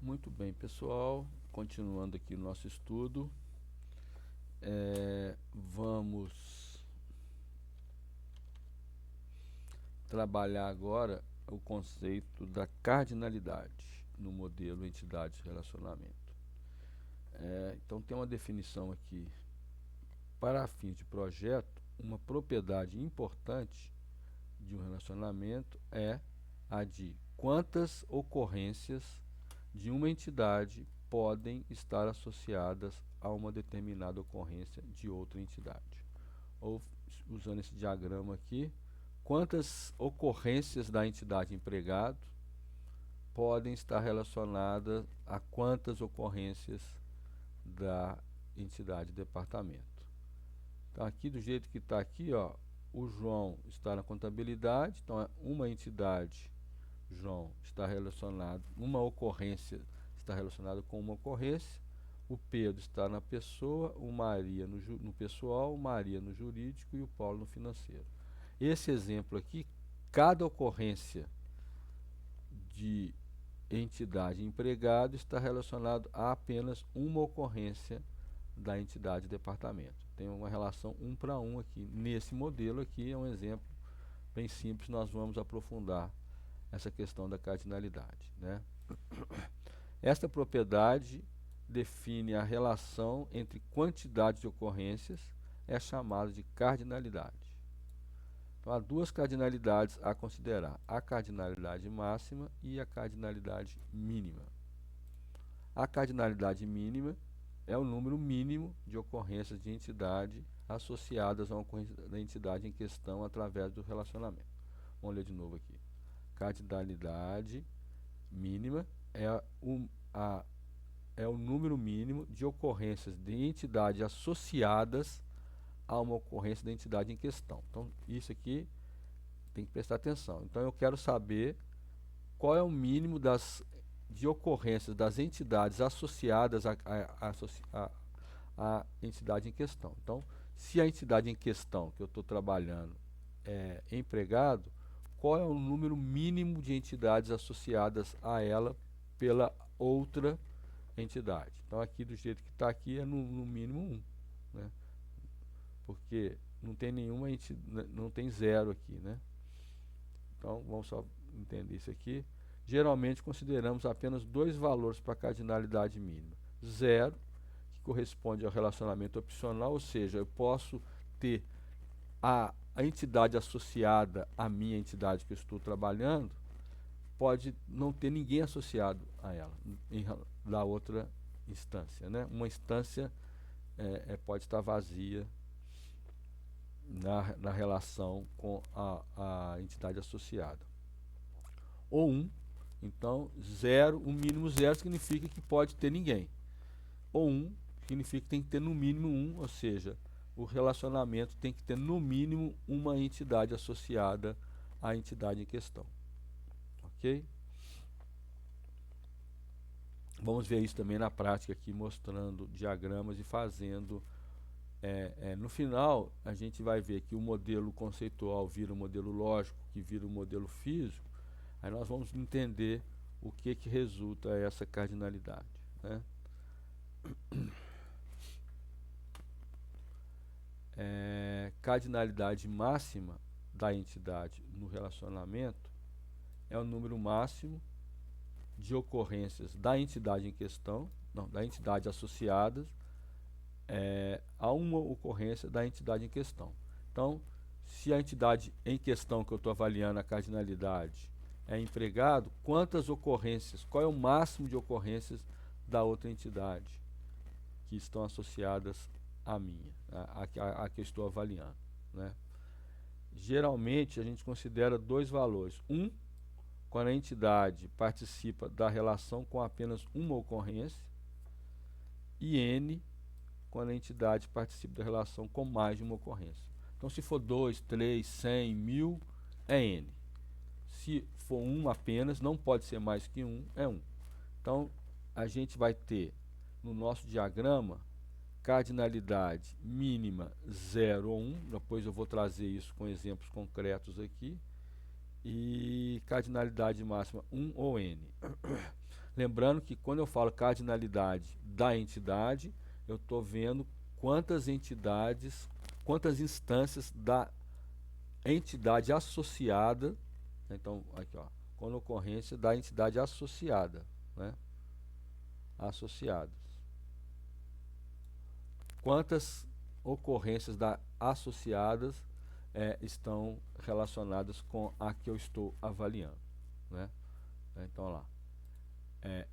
Muito bem, pessoal, continuando aqui o nosso estudo, vamos trabalhar agora o conceito da cardinalidade no modelo entidade-relacionamento. Então tem uma definição aqui: para fins de projeto, uma propriedade importante de um relacionamento é a de quantas ocorrências de uma entidade podem estar associadas a uma determinada ocorrência de outra entidade. Ou, usando esse diagrama aqui, quantas ocorrências da entidade empregado podem estar relacionadas a quantas ocorrências da entidade departamento. Então, aqui do jeito que está aqui, ó, o João está na contabilidade, então uma entidade, João, está relacionado, uma ocorrência está relacionada com uma ocorrência, o Pedro está na pessoa, o Maria no pessoal, o Maria no jurídico e o Paulo no financeiro. Esse exemplo aqui, cada ocorrência de entidade empregado está relacionado a apenas uma ocorrência da entidade departamento. Tem uma relação 1 para 1 aqui. Nesse modelo aqui é um exemplo bem simples, nós vamos aprofundar essa questão da cardinalidade, né? Esta propriedade define a relação entre quantidade de ocorrências, é chamada de cardinalidade. Então, há duas cardinalidades a considerar: a cardinalidade máxima e a cardinalidade mínima. A cardinalidade mínima é o número mínimo de ocorrências de entidade associadas a uma ocorrência da entidade em questão através do relacionamento. Vamos ler de novo aqui. Cardinalidade mínima é o número mínimo de ocorrências de entidade associadas a uma ocorrência da entidade em questão. Então, isso aqui tem que prestar atenção. Então, eu quero saber qual é o mínimo de ocorrências das entidades associadas à entidade em questão. Então, se a entidade em questão que eu estou trabalhando é empregado, qual é o número mínimo de entidades associadas a ela pela outra entidade? Então, aqui do jeito que está aqui é no mínimo 1, né? Porque não tem nenhuma entidade, não tem zero aqui, né? Então, vamos só entender isso aqui. Geralmente consideramos apenas dois valores para a cardinalidade mínima. 0, que corresponde ao relacionamento opcional, ou seja, eu posso ter a entidade associada à minha entidade que eu estou trabalhando, pode não ter ninguém associado a ela, da outra instância, né? Uma instância pode estar vazia na relação com a entidade associada. Ou 1, então 0, o mínimo 0 significa que pode ter ninguém. Ou 1 significa que tem que ter no mínimo 1, ou seja, o relacionamento tem que ter no mínimo uma entidade associada à entidade em questão. Ok? Vamos ver isso também na prática aqui, mostrando diagramas e fazendo. No final, a gente vai ver que o modelo conceitual vira o modelo lógico, que vira o modelo físico. Aí nós vamos entender o que resulta essa cardinalidade, né? Cardinalidade máxima da entidade no relacionamento é o número máximo de ocorrências da entidade em questão, não, da entidade associadas a uma ocorrência da entidade em questão. Então, se a entidade em questão que eu estou avaliando a cardinalidade é empregado, quantas ocorrências, qual é o máximo de ocorrências da outra entidade que estão associadas à minha, a que eu estou avaliando, né? Geralmente a gente considera dois valores: quando a entidade participa da relação com apenas uma ocorrência, e n, quando a entidade participa da relação com mais de uma ocorrência. Então, se for 2, 3, 100, 1000, é n. Se for 1 apenas, não pode ser mais que 1, é 1. Então, a gente vai ter no nosso diagrama cardinalidade mínima 0 ou 1, depois eu vou trazer isso com exemplos concretos aqui, e cardinalidade máxima 1 ou n. Lembrando que quando eu falo cardinalidade da entidade, eu estou vendo quantas entidades, quantas instâncias da entidade associada. Então, aqui, ó, quando ocorrência da entidade associada, né? Associadas. Quantas ocorrências associadas estão relacionadas com a que eu estou avaliando, né? Então, lá.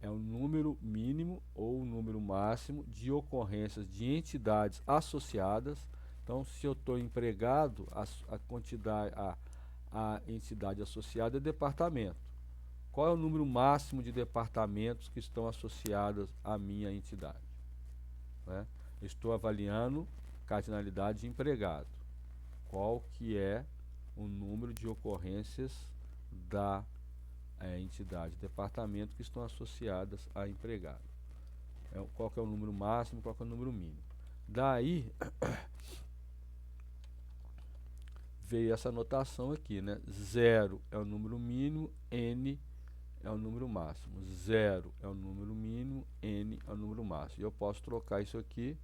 É o número mínimo ou o número máximo de ocorrências de entidades associadas. Então, se eu estou empregado, a entidade associada é departamento. Qual é o número máximo de departamentos que estão associados à minha entidade? Né? Estou avaliando cardinalidade de empregado. Qual que é o número de ocorrências da entidade, departamento que estão associadas a empregado? Qual que é o número máximo, qual que é o número mínimo? Daí veio essa anotação aqui, né? 0 é o número mínimo, n é o número máximo. 0 é o número mínimo, n é o número máximo. E eu posso trocar isso aqui,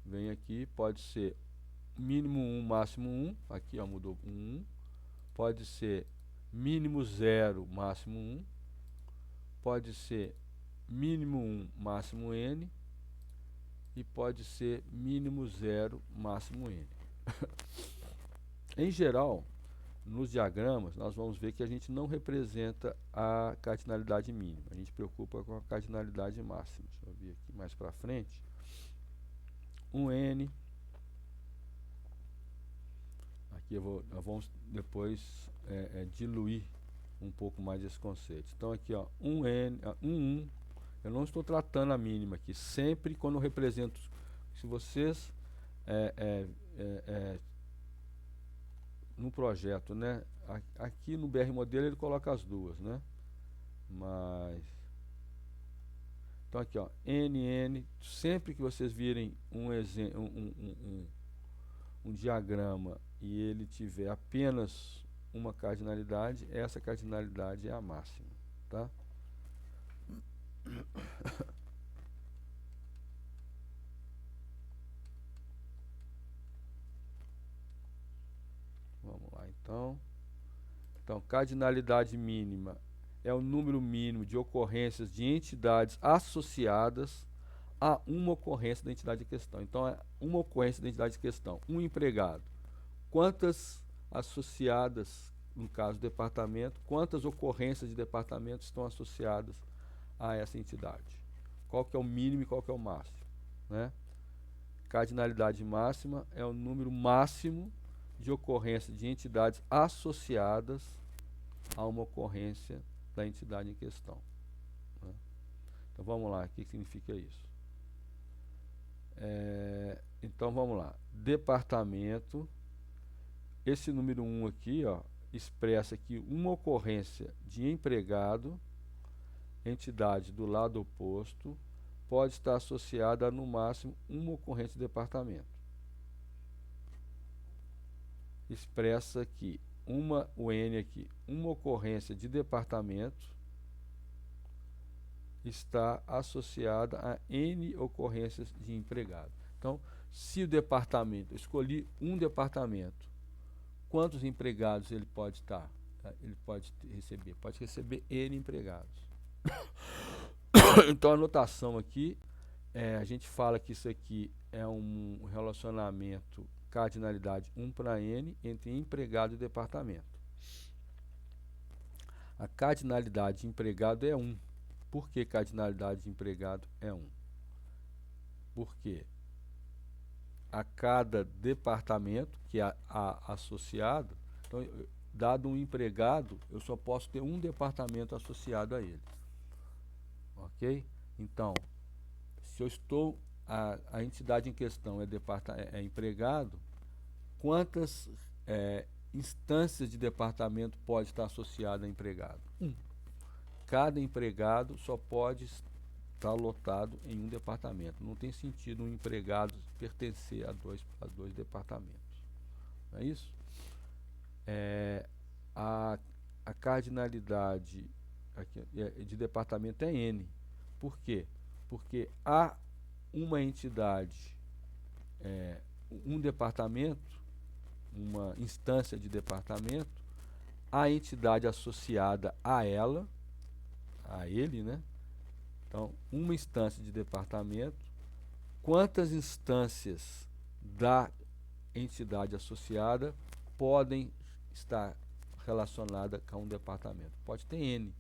vem aqui, pode ser mínimo 1, máximo 1, aqui ó, mudou 1, pode ser mínimo 0, máximo 1, pode ser mínimo 1, máximo n, e pode ser mínimo 0, máximo n. Em geral, nos diagramas, nós vamos ver que a gente não representa a cardinalidade mínima, a gente preocupa com a cardinalidade máxima. Deixa eu ver aqui mais para frente. Um n. Aqui nós vamos depois diluir um pouco mais esse conceito. Então aqui, ó, 1n, 1, eu não estou tratando a mínima aqui. Sempre quando eu represento, se vocês no projeto, né? Aqui no BR Modelo ele coloca as duas, né? Mas então aqui, ó, NN, sempre que vocês virem um diagrama e ele tiver apenas uma cardinalidade, essa cardinalidade é a máxima, tá? Vamos lá, então. Então, cardinalidade mínima é o número mínimo de ocorrências de entidades associadas a uma ocorrência da entidade em questão. Então, é uma ocorrência da entidade em questão, um empregado. Quantas associadas, no caso do departamento, quantas ocorrências de departamento estão associadas a essa entidade? Qual que é o mínimo e qual que é o máximo, né? Cardinalidade máxima é o número máximo de ocorrência de entidades associadas a uma ocorrência da entidade em questão, né? Então vamos lá, o que significa isso? Então vamos lá, departamento, esse número 1 aqui, ó, expressa que uma ocorrência de empregado, entidade do lado oposto, pode estar associada a no máximo uma ocorrência de departamento. Expressa que o N aqui, uma ocorrência de departamento está associada a N ocorrências de empregado. Então, se o departamento, eu escolhi um departamento, quantos empregados ele pode estar? Ele pode receber? Pode receber N empregados. Então, a anotação aqui, a gente fala que isso aqui é um relacionamento cardinalidade 1 para N entre empregado e departamento. A cardinalidade de empregado é 1. Por que cardinalidade de empregado é 1? Porque a cada departamento que é associado, então, dado um empregado, eu só posso ter um departamento associado a ele. Ok? Então, se eu estou, a entidade em questão é empregado, quantas instâncias de departamento pode estar associada a empregado? Cada empregado só pode estar lotado em um departamento. Não tem sentido um empregado pertencer a dois departamentos. Não é isso? A cardinalidade aqui, de departamento é N. Por quê? Porque há uma entidade, um departamento, uma instância de departamento, a entidade associada a ela, a ele, né? Então, uma instância de departamento, quantas instâncias da entidade associada podem estar relacionadas com um departamento? Pode ter N.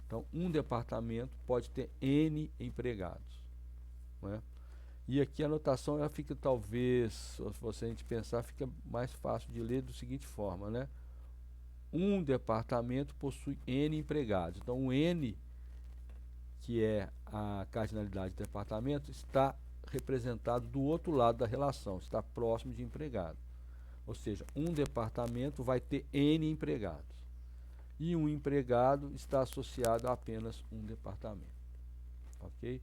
Então, um departamento pode ter N empregados, não é? E aqui a anotação ela fica, talvez, se você a gente pensar, fica mais fácil de ler da seguinte forma, né? Um departamento possui N empregados. Então, o N, que é a cardinalidade do departamento, está representado do outro lado da relação, está próximo de empregado. Ou seja, um departamento vai ter N empregados. E um empregado está associado a apenas um departamento. Ok?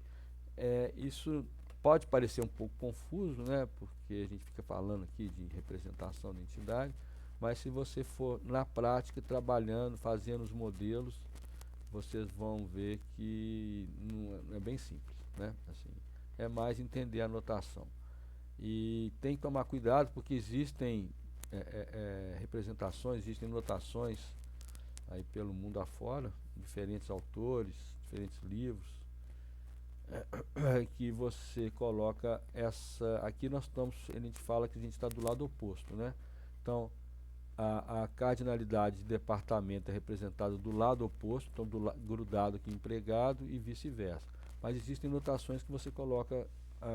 Isso pode parecer um pouco confuso, né? Porque a gente fica falando aqui de representação da entidade, mas se você for na prática, trabalhando, fazendo os modelos, vocês vão ver que não é bem simples, né? Assim, é mais entender a notação. E tem que tomar cuidado porque existem representações, existem notações aí pelo mundo afora, diferentes autores, diferentes livros, que você coloca essa. Aqui nós estamos, a gente fala que a gente está do lado oposto, né? Então, a cardinalidade de departamento é representada do lado oposto, então grudado aqui empregado e vice-versa. Mas existem notações que você coloca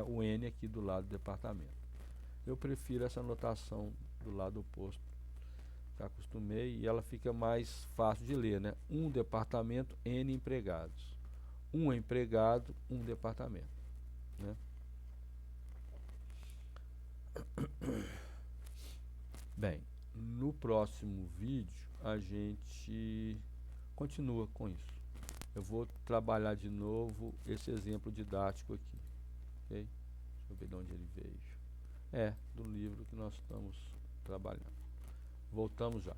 o N aqui do lado do departamento. Eu prefiro essa notação do lado oposto, já acostumei, e ela fica mais fácil de ler, né? Um departamento, N empregados. Um empregado, um departamento, né? Bem, no próximo vídeo a gente continua com isso. Eu vou trabalhar de novo esse exemplo didático aqui, ok? Deixa eu ver de onde ele veio. Do livro que nós estamos trabalhando. Voltamos já.